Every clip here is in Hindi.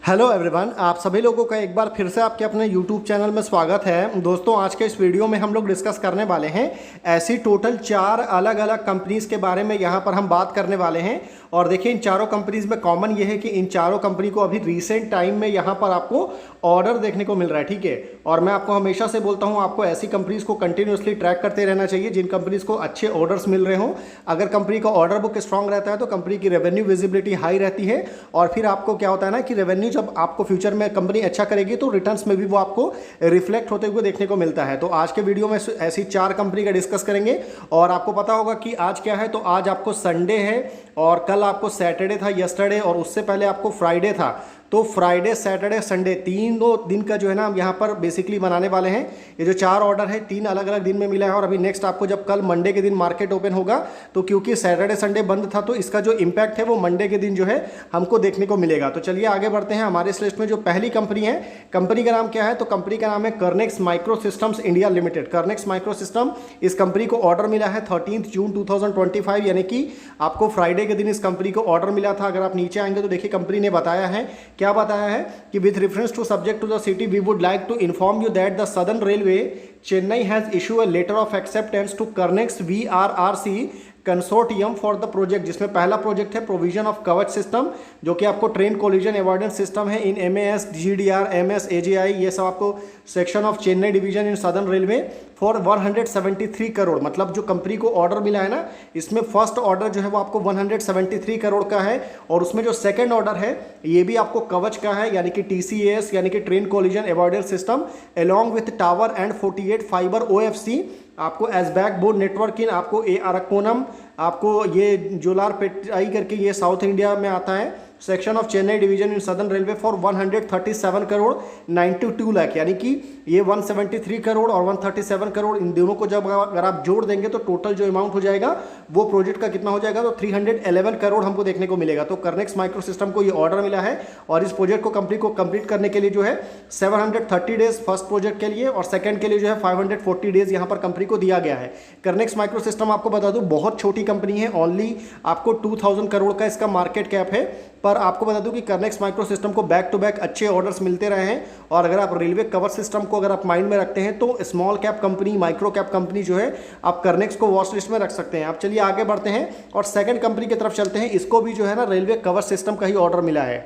हेलो एवरीवन, आप सभी लोगों का एक बार फिर से आपके अपने यूट्यूब चैनल में स्वागत है। दोस्तों, आज के इस वीडियो में हम लोग डिस्कस करने वाले हैं ऐसी टोटल 4 अलग अलग कंपनीज़ के बारे में यहाँ पर हम बात करने वाले हैं। और देखिए, इन चारों कंपनीज़ में कॉमन ये है कि इन चारों कंपनी को अभी रिसेंट टाइम में यहाँ पर आपको ऑर्डर देखने को मिल रहा है, ठीक है। और मैं आपको हमेशा से बोलता हूँ, आपको ऐसी कंपनीज़ को कंटिन्यूसली ट्रैक करते रहना चाहिए जिन कंपनीज़ को अच्छे ऑर्डर्स मिल रहे हों। अगर कंपनी का ऑर्डर बुक स्ट्रांग रहता है तो कंपनी की रेवेन्यू विजिबिलिटी हाई रहती है, और फिर आपको क्या होता है ना कि रेवेन्यू जब आपको फ्यूचर में कंपनी अच्छा करेगी तो रिटर्न्स में भी वो आपको रिफ्लेक्ट होते हुए देखने को मिलता है। तो आज के वीडियो में ऐसी 4 कंपनी का डिस्कस करेंगे। और आपको पता होगा कि आज क्या है, तो आज आपको संडे है और कल आपको सैटरडे था यस्टरडे, और उससे पहले आपको फ्राइडे था। तो फ्राइडे, सैटरडे, संडे 3 दिन का जो है ना हम यहाँ पर बेसिकली बनाने वाले हैं। ये जो 4 ऑर्डर है 3 अलग अलग दिन में मिला है। और अभी नेक्स्ट आपको जब कल मंडे के दिन मार्केट ओपन होगा तो क्योंकि सैटरडे संडे बंद था तो इसका जो इम्पैक्ट है वो मंडे के दिन जो है हमको देखने को मिलेगा। तो चलिए आगे बढ़ते हैं। हमारे इस लिस्ट में जो पहली कंपनी है, कंपनी का नाम क्या है, तो कंपनी का नाम है Kernex micro systems India limited. Kernex micro system, इस कंपनी को ऑर्डर मिला है 13 जून 2025, यानी कि आपको फ्राइडे के दिन इस कंपनी को ऑर्डर मिला था। अगर आप नीचे आएंगे तो देखिए कंपनी ने बताया है, क्या बताया है कि with reference to subject to the city we would like to inform you that the southern railway Chennai has issue a letter of acceptance to Kernex VRRC consortium for the project, जिसमें पहला प्रोजेक्ट है प्रोविजन ऑफ कवच सिस्टम, जो कि आपको ट्रेन कोलिजन अवॉइडेंस सिस्टम है इन MAS GDR MS AGI, ये सब आपको section of Chennai division in southern railway for 173 crore. मतलब जो कंपनी को ऑर्डर मिला है ना, इसमें फर्स्ट ऑर्डर जो है वो आपको 173 करोड़ का है, और उसमें जो सेकंड ऑर्डर है ये भी आपको कवच का है, यानी कि TCAS यानी कि train collision avoidance system along with tower and 48 fibre OFC, आपको एस बैकबोन नेटवर्क इन, आपको ए अरकोनम, आपको ये जोलार पेटाई करके ये साउथ इंडिया में आता है, section of Chennai division in southern railway for 137 crore 92 lakh, यानी कि ये 173 करोड़ और 137 करोड़, इन दोनों को जब अगर आप जोड़ देंगे तो टोटल जो अमाउंट हो जाएगा वो प्रोजेक्ट का कितना हो जाएगा, तो 311 करोड़ हमको देखने को मिलेगा। तो कर्नेक्स माइक्रो सिस्टम को ये ऑर्डर मिला है, और इस प्रोजेक्ट को कंप्लीट करने के लिए जो है 730 डेज फर्स्ट प्रोजेक्ट के लिए, और सेकंड के लिए जो है 540 डेज यहाँ पर कंपनी को दिया गया है। कर्नेक्स माइक्रो सिस्टम आपको बता दूं बहुत छोटी कंपनी है, ओनली आपको 2000 करोड़ का इसका मार्केट कैप है। पर आपको बता दूं कि कर्नेक्स माइक्रो सिस्टम को बैक टू बैक अच्छे ऑर्डर्स मिलते रहे हैं। और अगर आप रेलवे कवर सिस्टम को अगर आप माइंड में रखते हैं तो small cap company, micro cap company जो है, आप कर्नेक्स को वॉच लिस्ट में रख सकते हैं। आप चलिए आगे बढ़ते हैं और सेकंड कंपनी की तरफ चलते हैं। इसको भी जो है ना रेलवे कवर सिस्टम का ही ऑर्डर मिला है।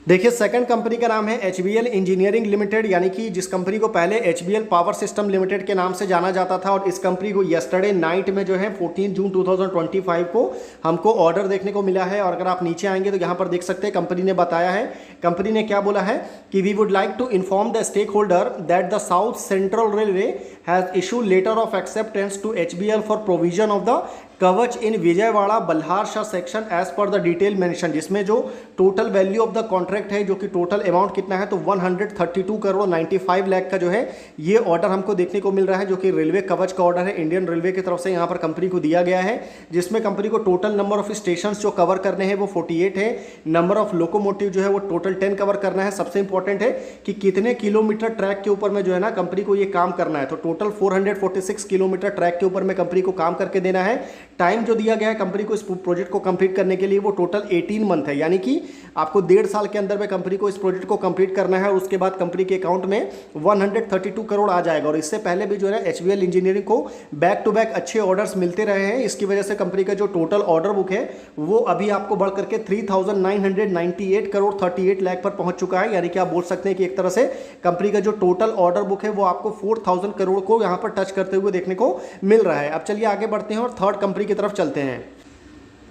देखिए, सेकंड कंपनी का नाम है HBL इंजीनियरिंग लिमिटेड, यानी कि जिस कंपनी को पहले HBL पावर सिस्टम लिमिटेड के नाम से जाना जाता था। और इस कंपनी को यस्टरडे नाइट में जो है 14 जून 2025 को हमको ऑर्डर देखने को मिला है। और अगर आप नीचे आएंगे तो यहाँ पर देख सकते हैं कंपनी ने बताया है, कंपनी ने क्या बोला है कि we would like to inform the stakeholder that the south central railway has issue letter of acceptance to HBL for provision of the Kavach in Vijayawada Balharshah section as per the detail mention, जिसमें जो total value of the contract है, जो कि टोटल अमाउंट कितना है, तो 132 करोड़ 95 लाख का जो है ये ऑर्डर हमको देखने को मिल रहा है, जो कि रेलवे कवच का ऑर्डर है इंडियन रेलवे की तरफ से यहाँ पर कंपनी को दिया गया है। जिसमें कंपनी को टोटल नंबर ऑफ स्टेशन जो कवर करने हैं वो 48 है, नंबर ऑफ लोकोमोटिव जो है वो टोटल 10 कवर करना है। सबसे इंपॉर्टेंट है कि कितने किलोमीटर ट्रैक के ऊपर में जो है ना कंपनी को ये काम करना है, तो टोटल 446 किलोमीटर ट्रैक के ऊपर में कंपनी को काम करके देना है। टाइम जो दिया गया है कंपनी को इस प्रोजेक्ट को कंप्लीट करने के लिए वो टोटल 18 मंथ है, यानी कि आपको 1.5 साल के अंदर में कंपनी को इस प्रोजेक्ट को कंप्लीट करना है। और उसके बाद कंपनी के अकाउंट में 132 करोड़ आ जाएगा। और इससे पहले भी जो है HBL इंजीनियरिंग को बैक टू बैक अच्छे ऑर्डर्स मिलते रहे हैं। इसकी वजह से कंपनी का जो टोटल ऑर्डर बुक है वो अभी आपको बढ़ करके 3998 करोड़ 38 लाख पर पहुंच चुका है। यानी कि आप बोल सकते हैं कि एक तरह से कंपनी का जो टोटल ऑर्डर बुक है वो आपको 4000 करोड़ को यहाँ पर टच करते हुए देखने को मिल रहा है। अब चलिए आगे बढ़ते हैं और थर्ड कंपनी की तरफ चलते हैं।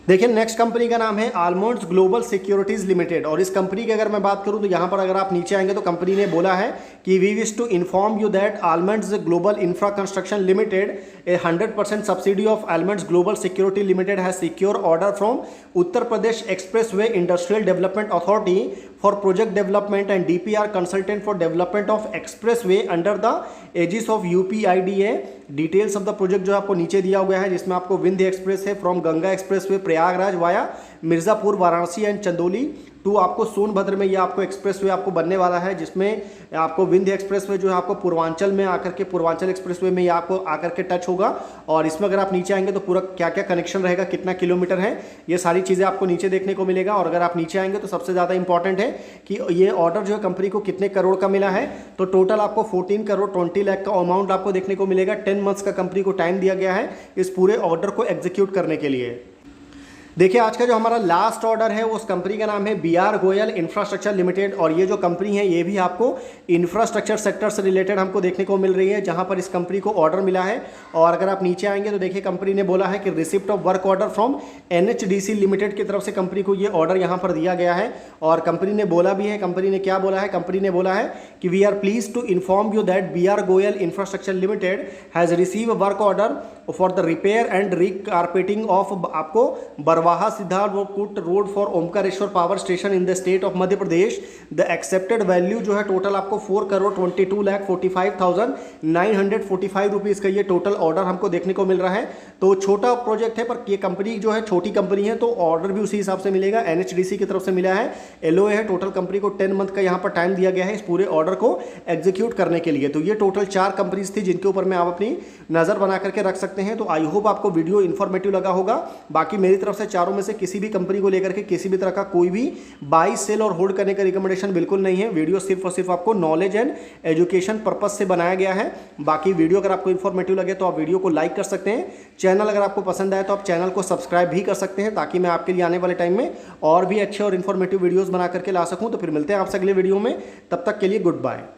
देखिए, नेक्स्ट कंपनी का नाम है आलमंड्स ग्लोबल सिक्योरिटीज लिमिटेड। और इस कंपनी की अगर मैं बात करूं तो यहाँ पर अगर आप नीचे आएंगे तो कंपनी ने बोला है कि we wish to inform you that Almonds Global Infra Construction Limited a 100% subsidy of Almonds Global Security Limited has secure order from Uttar Pradesh Expressway Industrial Development Authority for project development and DPR consultant for development of expressway under the aegis of UPIDA। Details of the project जो आपको नीचे दिया हुआ है, जिसमें आपको विंध्य एक्सप्रेस है from Ganga expressway Prayagraj via Mirzapur Varanasi and Chandauli to आपको सोनभद्र में ये आपको एक्सप्रेस वे आपको बनने वाला है, जिसमें आपको विंध्य एक्सप्रेस वे जो है आपको पूर्वांचल में आकर के पूर्वांचल एक्सप्रेस वे में ये आपको आकर के टच होगा। और इसमें अगर आप नीचे आएंगे तो पूरा क्या क्या कनेक्शन रहेगा, कितना किलोमीटर है, ये सारी चीज़ें आपको नीचे देखने को मिलेगा। और अगर आप नीचे आएंगे तो सबसे ज़्यादा इंपॉर्टेंट है कि ये ऑर्डर जो है कंपनी को कितने करोड़ का मिला है। तो टोटल आपको 14 करोड़ 20 लाख का अमाउंट आपको देखने को मिलेगा। 10 मंथ्स का कंपनी को टाइम दिया गया है इस पूरे ऑर्डर को एग्जीक्यूट करने के लिए। देखिए आज का जो हमारा लास्ट ऑर्डर है उस कंपनी का नाम है BR गोयल इंफ्रास्ट्रक्चर लिमिटेड। और ये जो कंपनी है ये भी आपको इंफ्रास्ट्रक्चर सेक्टर से रिलेटेड हमको देखने को मिल रही है, जहां पर इस कंपनी को ऑर्डर मिला है। और अगर आप नीचे आएंगे तो देखिए कंपनी ने बोला है कि receipt of work order from NHDC limited की तरफ से कंपनी को ये ऑर्डर यहाँ पर दिया गया है। और कंपनी ने बोला भी है, कंपनी ने क्या बोला है, कंपनी ने बोला है कि we are please to inform you that BR Goyal infrastructure limited has receive work order for the repair and recarpeting of आपको Barwaha Siddharthpur road for Omkareshwar power station in the state of Madhya Pradesh. The accepted value जो है टोटल आपको 4 करोड़ 22,45,945 रुपीज़ का ये टोटल ऑर्डर हमको देखने को मिल रहा है। तो छोटा प्रोजेक्ट है पर ये कंपनी जो है छोटी कंपनी है, तो ऑर्डर भी उसी हिसाब से मिलेगा। NHDC की तरफ से मिला है, LOA है। टोटल कंपनी को 10 मंथ का यहाँ पर टाइम दिया गया है इस पूरे ऑर्डर को एग्जीक्यूट करने के लिए। तो ये टोटल 4 कंपनीज थी जिनके ऊपर में आप अपनी नज़र बना करके रख सकते हैं। तो आई होप आपको वीडियो इन्फॉर्मेटिव लगा होगा। बाकी मेरी तरफ से चारों में से किसी भी कंपनी को लेकर के किसी भी तरह का कोई भी बाई सेल और होल्ड करने का रिकमेंडेशन बिल्कुल नहीं है। वीडियो सिर्फ और सिर्फ आपको नॉलेज एंड एजुकेशन पर्पस से बनाया गया है। बाकी वीडियो अगर आपको इन्फॉर्मेटिव लगे तो आप वीडियो को लाइक कर सकते हैं। चैनल अगर आपको पसंद आए तो आप चैनल को सब्सक्राइब भी कर सकते हैं, ताकि मैं आपके लिए आने वाले टाइम में और भी अच्छे और इन्फॉर्मेटिव वीडियोज़ बना करके ला सकूँ। तो फिर मिलते हैं आपसे अगले वीडियो में, तब तक के लिए गुड बाय।